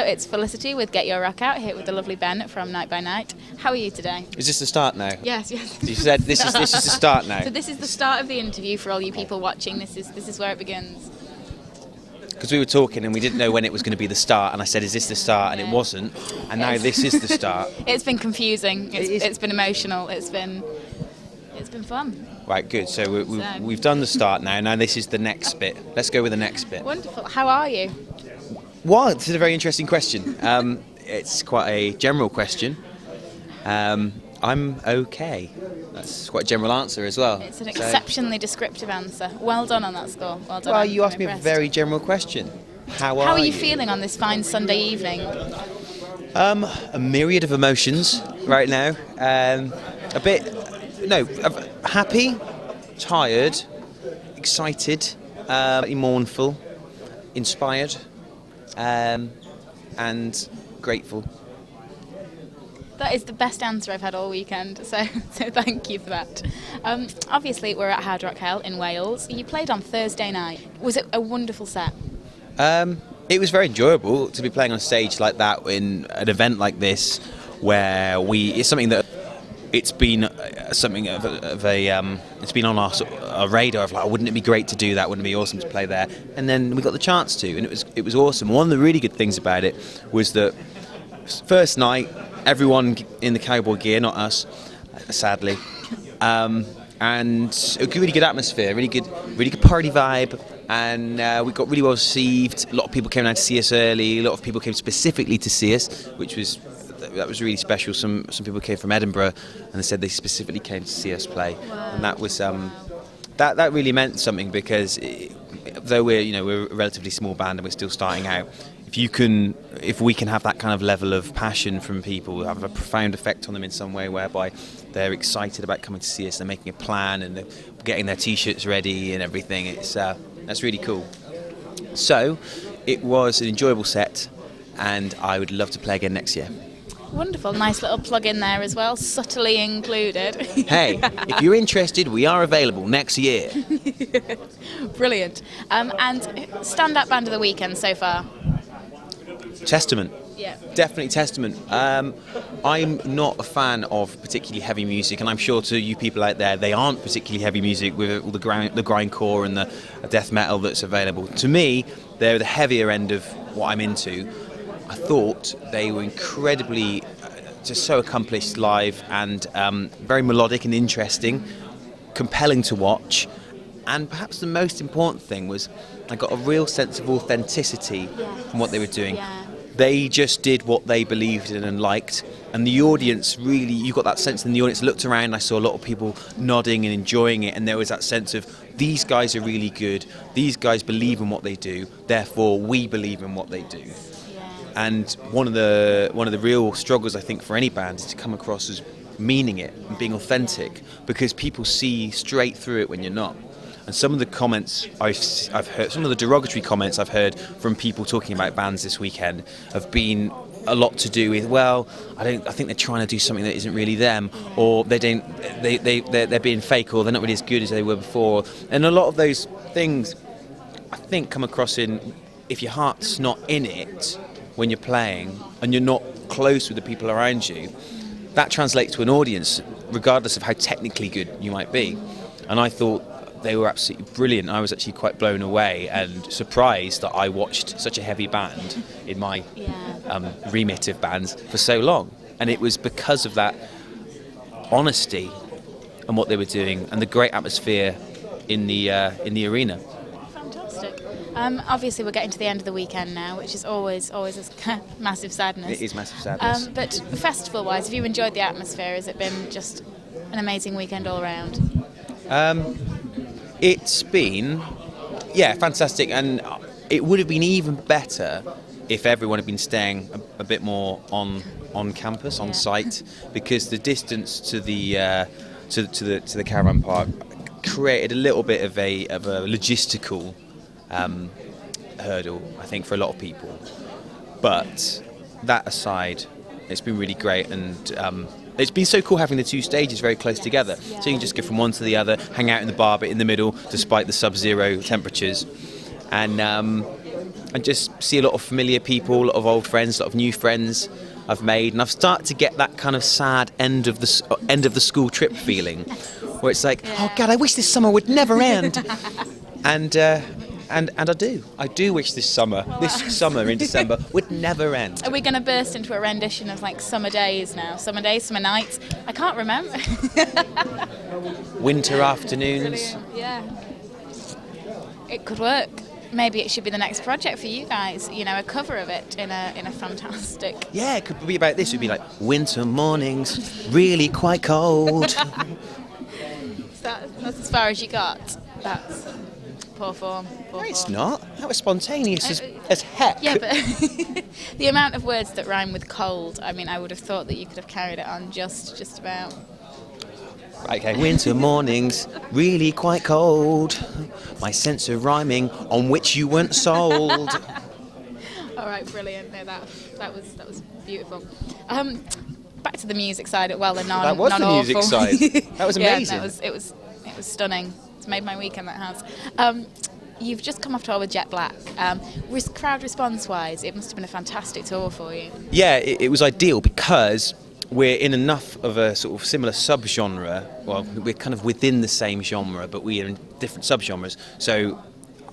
it's Felicity with Get Your Rock Out, here with the lovely Ben from Night by Night. How are you today? Is this the start now? Yes. You said this is the start now. So this is the start of the interview for all you people watching. This is where it begins. Because we were talking and we didn't know when it was going to be the start, and I said, is this the start? And it wasn't, and now this is the start. It's been confusing, it's been emotional, it's been fun. Right, good. So we've done the start now this is the next bit. Let's go with the next bit. Wonderful. How are you? Well, this is a very interesting question. It's quite a general question. I'm okay. That's quite a general answer as well. It's an exceptionally descriptive answer. Well done on that score. Well done. Well, you asked me a very general question. How are you feeling on this fine Sunday evening? A myriad of emotions right now. Happy, tired, excited, mournful, inspired, and grateful. That is the best answer I've had all weekend, so thank you for that. Obviously, we're at Hard Rock Hell in Wales. You played on Thursday night. Was it a wonderful set? It was very enjoyable to be playing on stage like that in an event like this, where it's something that it's been something of a it's been on our radar of like, wouldn't it be great to do that? Wouldn't it be awesome to play there? And then we got the chance to, and it was awesome. One of the really good things about it was that first night, everyone in the cowboy gear, not us, sadly, and a really good atmosphere, really good party vibe, and we got really well received. A lot of people came down to see us early. A lot of people came specifically to see us, that was really special. Some people came from Edinburgh, and they said they specifically came to see us play. Wow. And that was that really meant something, because though we're a relatively small band and we're still starting out, if we can have that kind of level of passion from people, have a profound effect on them in some way, whereby they're excited about coming to see us, they're making a plan and they're getting their t-shirts ready and everything, that's really cool. So it was an enjoyable set, and I would love to play again next year. Wonderful. Nice little plug in there as well, subtly included. Hey, if you're interested, we are available next year. Brilliant. And stand-up band of the weekend so far? Testament. Yeah. Definitely Testament. I'm not a fan of particularly heavy music, and I'm sure to you people out there, they aren't particularly heavy music with all the grindcore and the death metal that's available. To me, they're the heavier end of what I'm into. I thought they were incredibly just so accomplished live, and very melodic and interesting, compelling to watch. And perhaps the most important thing was I got a real sense of authenticity from what they were doing. Yeah. They just did what they believed in and liked, and the audience really, you got that sense in the audience. Looked around, and I saw a lot of people nodding and enjoying it, and there was that sense of, these guys are really good, these guys believe in what they do, therefore we believe in what they do. And one of the real struggles, I think, for any band is to come across as meaning it and being authentic, because people see straight through it when you're not. And some of the comments I've heard, some of the derogatory comments I've heard from people talking about bands this weekend have been a lot to do with, well, I think they're trying to do something that isn't really them, or they're being fake, or they're not really as good as they were before. And a lot of those things, I think, come across in, if your heart's not in it when you're playing and you're not close with the people around you, that translates to an audience regardless of how technically good you might be. And I thought they were absolutely brilliant. I was actually quite blown away and surprised that I watched such a heavy band in my remit of bands for so long. And it was because of that honesty and what they were doing, and the great atmosphere in the arena. Fantastic. Obviously, we're getting to the end of the weekend now, which is always a massive sadness. It is massive sadness. But festival-wise, have you enjoyed the atmosphere? Has it been just an amazing weekend all around? It's been, fantastic, and it would have been even better if everyone had been staying a bit more on campus, on site, because the distance to the caravan park created a little bit of a logistical hurdle, I think, for a lot of people. But that aside, it's been really great, and it's been so cool having the two stages very close together. So you can just go from one to the other, hang out in the bar bit in the middle, despite the sub-zero temperatures. And and just see a lot of familiar people, a lot of old friends, a lot of new friends I've made, and I've started to get that kind of sad end of the school trip feeling, where it's like, oh God, I wish this summer would never end. And I do wish this summer in December would never end. Are we going to burst into a rendition of like summer days now? Summer days, summer nights? I can't remember. Winter afternoons. Brilliant. Yeah. It could work. Maybe it should be the next project for you guys. You know, a cover of it in a fantastic. Yeah, it could be about this. It would be like winter mornings, really quite cold. That's as far as you got. That's poor form. No, it's not. That was spontaneous as heck. Yeah, but the amount of words that rhyme with cold, I mean, I would have thought that you could have carried it on just about. Okay, winter mornings, really quite cold. My sense of rhyming on which you weren't sold. All right, brilliant. No, that was beautiful. Back to the music side. Well, the that was the music side. That was amazing. Yeah, it was stunning. It's made my weekend, that has. You've just come off tour with Jet Black. Crowd response-wise, it must have been a fantastic tour for you. Yeah, it was ideal because we're in enough of a sort of similar sub-genre. Well, we're kind of within the same genre, but we're in different sub-genres. So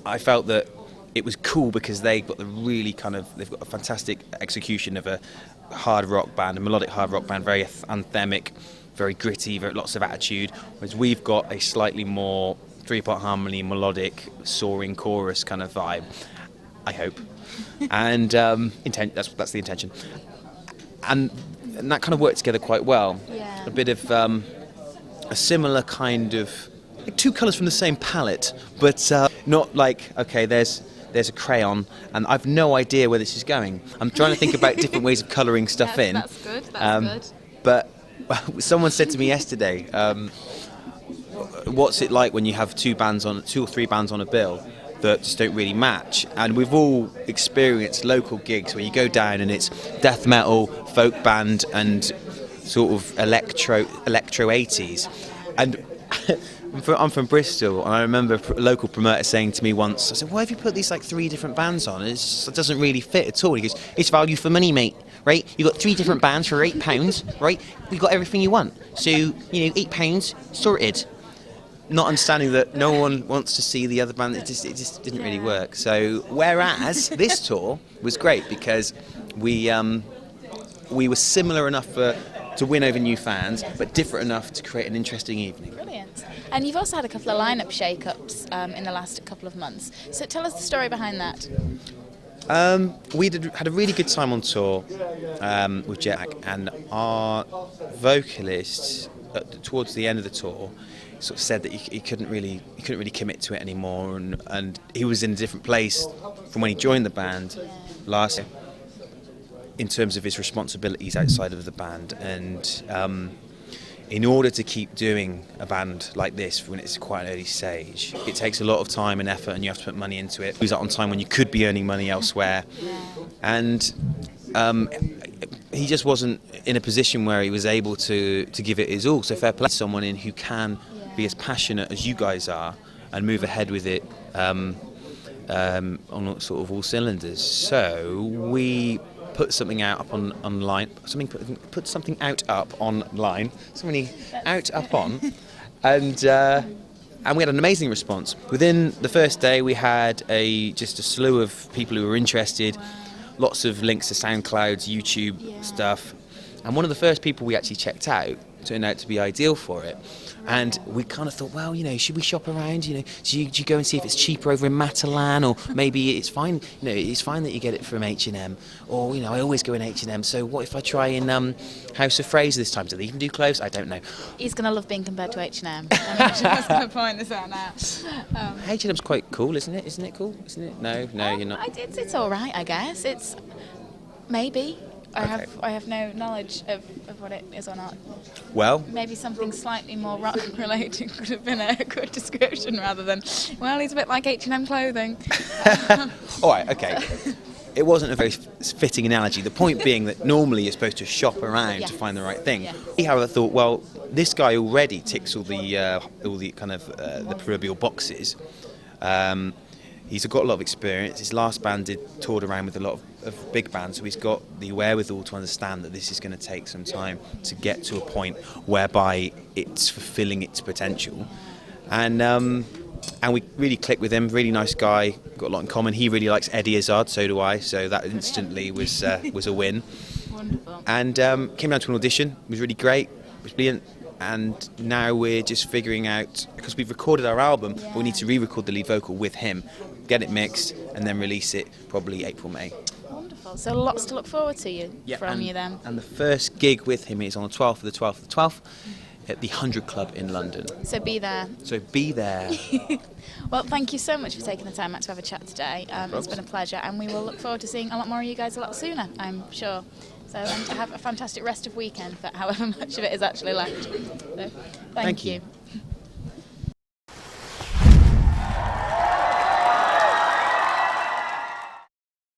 I felt that it was cool because they've got a fantastic execution of a hard rock band, a melodic hard rock band, very anthemic, very gritty, lots of attitude, whereas we've got a slightly more three-part harmony, melodic, soaring chorus kind of vibe, I hope. And that's the intention. And that kind of worked together quite well. Yeah. A bit of a similar kind of, like two colours from the same palette, but not like, okay, there's a crayon, and I've no idea where this is going. I'm trying to think about different ways of colouring stuff in. That's good. That's good. But someone said to me yesterday, what's it like when you have two or three bands on a bill that just don't really match? And we've all experienced local gigs where you go down and it's death metal, folk band, and sort of electro 80s. And I'm from Bristol, and I remember a local promoter saying to me once, I said, why have you put these like three different bands on? It doesn't really fit at all. He goes, it's value for money, mate, right? You've got three different bands for £8, right? You've got everything you want. So, £8, sorted. Not understanding that no one wants to see the other band. It just didn't really work. So, whereas this tour was great because we were similar enough to win over new fans, but different enough to create an interesting evening. Brilliant. And you've also had a couple of lineup shake-ups in the last couple of months. So tell us the story behind that. We had a really good time on tour with Jet Black, and our vocalist towards the end of the tour sort of said that he couldn't really commit to it anymore, and he was in a different place from when he joined the band last year in terms of his responsibilities outside of the band, and in order to keep doing a band like this when it's quite an early stage, it takes a lot of time and effort, and you have to put money into it. Lose out on time when you could be earning money elsewhere, and he just wasn't in a position where he was able to give it his all. So fair play to someone who can be as passionate as you guys are and move ahead with it on sort of all cylinders. So we put something out up online. Put something out up online. And we had an amazing response. Within the first day, we had just a slew of people who were interested. Wow. Lots of links to SoundCloud, YouTube stuff. And one of the first people we actually checked out turned out to be ideal for it. And we kind of thought, well, should we shop around? Do you go and see if it's cheaper over in Matalan, or maybe it's fine. It's fine that you get it from H&M, or I always go in H&M. So what if I try in House of Fraser this time? Do they even do clothes? I don't know. He's going to love being compared to H&M. I'm just going to point this out now. H&M's quite cool, isn't it? Isn't it cool? Isn't it? No, you're not. It's all right, I guess. It's maybe. I have no knowledge of what it is or not. Well, maybe something slightly more rock related could have been a good description rather than, well, he's a bit like H&M clothing. All right, okay. It wasn't a very fitting analogy. The point being that normally you're supposed to shop around to find the right thing. Yeah. However, I thought, well, this guy already ticks all the kind of the proverbial boxes. He's got a lot of experience. His last band toured around with a lot of big bands, so he's got the wherewithal to understand that this is going to take some time to get to a point whereby it's fulfilling its potential. And we really clicked with him. Really nice guy. Got a lot in common. He really likes Eddie Izzard, so do I. So that instantly was a win. Wonderful. And came down to an audition. It was really great. It was brilliant. And now we're just figuring out, because we've recorded our album, but we need to re-record the lead vocal with him, get it mixed, and then release it probably April, May. Wonderful. So lots to look forward to from you then. And the first gig with him is on the 12th of the 12th of the 12th at the 100 Club in London. So be there. So be there. Well, thank you so much for taking the time out to have a chat today. It's been a pleasure, and we will look forward to seeing a lot more of you guys a lot sooner, I'm sure. So have a fantastic rest of weekend for however much of it is actually left. So, thank you.